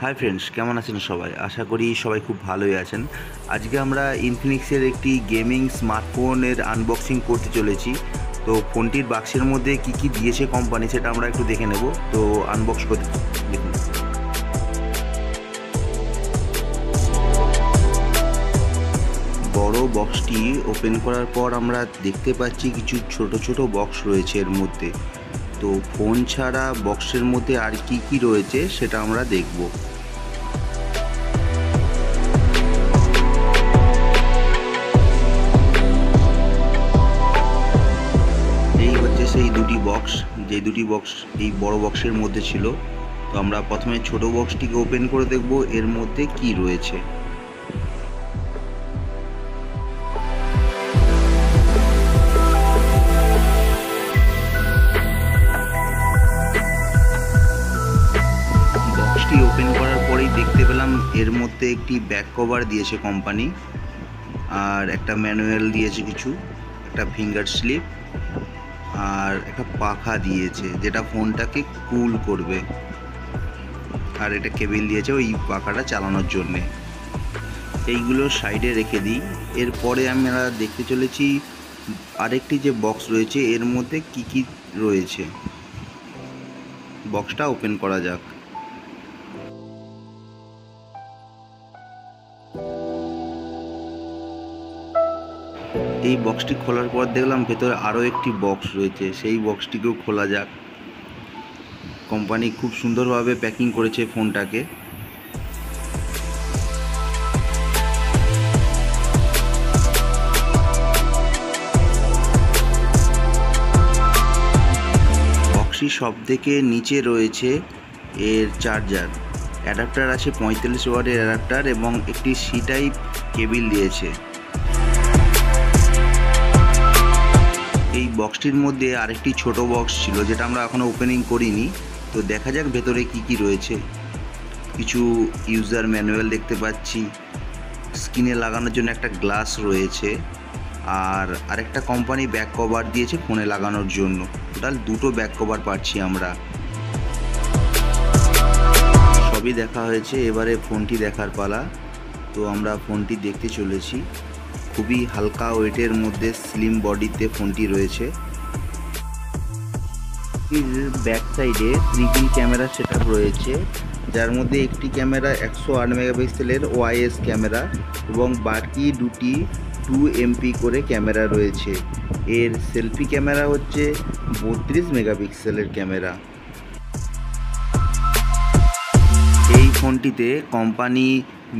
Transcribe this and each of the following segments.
Hi friends, কেমন আছেন সবাই? আশা করি সবাই খুব ভালোই আছেন। আজকে আমরা ইনফিনিক্সের একটি গেমিং স্মার্টফোনের আনবক্সিং করতে চলেছি। তো ফোনটির বাক্সের মধ্যে কি কি দিয়েছে কোম্পানি সেটা আমরা একটু দেখে নেব। তো আনবক্স করতে দেখুন। বড় বক্সটি ওপেন করার পর আমরা দেখতে পাচ্ছি কিছু ছোট ছোট বক্স রয়েছে এর মধ্যে। তো ফোন ছাড়া বক্সের মধ্যে আর কি কি রয়েছে সেটা আমরা দেখব। এই হচ্ছে সেই দুটি বক্স, যে দুটি বক্স এই বড় বক্সের মধ্যে ছিল। তো আমরা প্রথমে ছোট বক্সটিকে ওপেন করে দেখব এর মধ্যে কি রয়েছে। বক্সটি ওপেন করার পরেই দেখতে পেলাম এর মধ্যে একটি ব্যাক কভার দিয়েছে কোম্পানি, আর একটা ম্যানুয়াল দিয়েছে, কিছু একটা ফিঙ্গার স্লিপ, আর একটা পাখা দিয়েছে যেটা ফোনটাকে কুল করবে, আর এটা কেবল দিয়েছে ওই পাখাটা চালানোর জন্যে। এইগুলো সাইডে রেখে দিই। এরপরে আমরা দেখতে চলেছি আরেকটি যে বক্স রয়েছে এর মধ্যে কি কি রয়েছে। বক্সটা ওপেন করা যাক। এই বক্সটি খোলার পর দেখলাম ভেতরে আরও একটি বক্স রয়েছে, সেই বক্সটিকেও খোলা যাক। কোম্পানি খুব সুন্দরভাবে প্যাকিং করেছে ফোনটাকে। বক্সটির সব থেকে নিচে রয়েছে এর চার্জার অ্যাডাপ্টার আছে, 45 ওয়াটের অ্যাডাপ্টার, এবং একটি সি টাইপ কেবল দিয়েছে। এই বক্সটির মধ্যে আরেকটি ছোট বক্স ছিল যেটা আমরা এখনো ওপেনিং করিনি। তো দেখা যাক ভেতরে কি কি রয়েছে। কিছু ইউজার ম্যানুয়াল দেখতে পাচ্ছি, স্ক্রিনে লাগানোর জন্য একটা গ্লাস রয়েছে, আর আরেকটা কোম্পানি ব্যাক কভার দিয়েছে ফোনে লাগানোর জন্য। টোটাল দুটো ব্যাক কভার পাচ্ছি আমরা। সবই দেখা হয়েছে, এবারে ফোনটি দেখার পালা। তো আমরা ফোনটি দেখতে চলেছি। খুবই হালকা ওয়েটের মধ্যে স্লিম বডিতে ফোনটি রয়েছে। ব্যাক সাইডে 3D ক্যামেরা সেটআপ রয়েছে, যার মধ্যে একটি ক্যামেরা 108 মেগাপিক্সেলের ওআইএস ক্যামেরা এবং বাকি দুটি 2 MP করে ক্যামেরা রয়েছে। এর সেলফি ক্যামেরা হচ্ছে 32 মেগাপিক্সেলের ক্যামেরা। এই ফোনটিতে কোম্পানি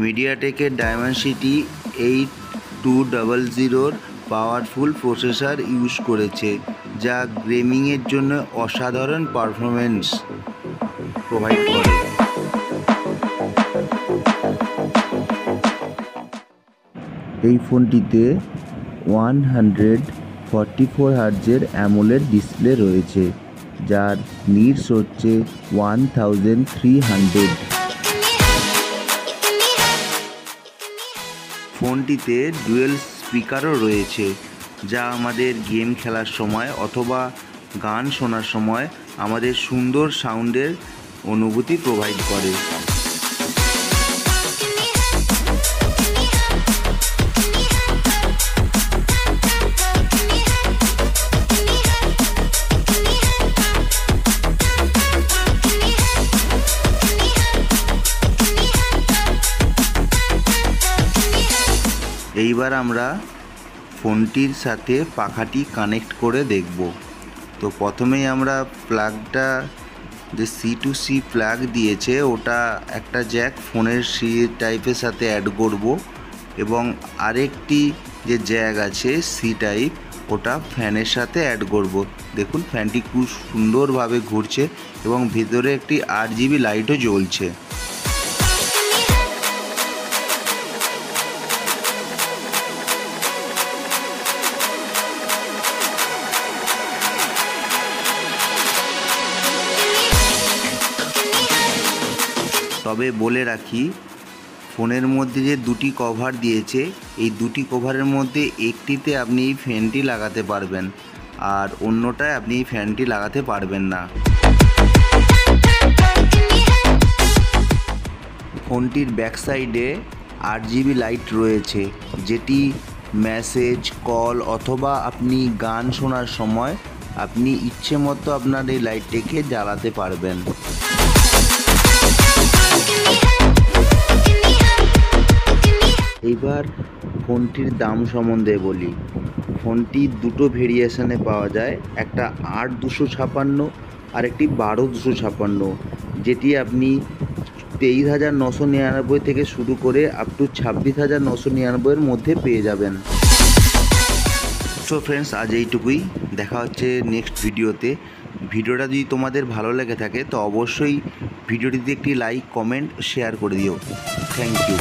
মিডিয়াটেকের ডায়মেনসিটি 8200 পাওয়ারফুল প্রসেসর ইউজ করেছে, যা গেমিংয়ের জন্য অসাধারণ পারফরমেন্স প্রোভাইড করে। এই ফোনটিতে 144 হার্টজের অ্যামোলেড ডিসপ্লে রয়েছে, যার নিটস হচ্ছে 1300। ফোনটিতে ডুয়েল স্পিকারও রয়েছে, যা আমাদের গেম খেলার সময় অথবা গান শোনার সময় আমাদের সুন্দর সাউন্ডের অনুভূতি প্রোভাইড করে। এইবার আমরা ফোনটির সাথে পাখাটি কানেক্ট করে দেখব। তো প্রথমেই আমরা প্লাগটা, যে C2C প্লাগ দিয়েছে, ওটা একটা জ্যাক ফোনের সি টাইপের সাথে অ্যাড করব, এবং আরেকটি যে জ্যাক আছে সি টাইপ, ওটা ফ্যানের সাথে অ্যাড করব। দেখুন ফ্যানটি খুব সুন্দরভাবে ঘুরছে এবং ভিতরে একটি RGB লাইটও জ্বলছে। তবে বলে রাখি, ফোনের মধ্যে যে দুটি কভার দিয়েছে, এই দুটি কভারের মধ্যে একটিতে আপনি এই ফ্যানটি লাগাতে পারবেন, আর অন্যটায় আপনি এই ফ্যানটি লাগাতে পারবেন না। ফোনটির ব্যাক সাইডে 8GB লাইট রয়েছে, যেটি মেসেজ, কল অথবা আপনি গান শোনার সময় আপনি ইচ্ছে মতো আপনার এই লাইটটিকে জ্বালাতে পারবেন। এইবার ফোনটির দাম সম্বন্ধে বলি। ফোনটি দুটো ভেরিয়েশনে পাওয়া যায়, একটা 8/256 আর একটি 12/256, যেটি আপনি 23,999 থেকে শুরু করে আপ টু 26,999 মধ্যে পেয়ে যাবেন। সো ফ্রেন্ডস, আজ এইটুকুই। দেখা হচ্ছে নেক্সট ভিডিওতে। ভিডিওটা যদি তোমাদের ভালো লেগে থাকে তো অবশ্যই ভিডিওটিতে একটি লাইক, কমেন্ট, শেয়ার করে দিও। Thank you.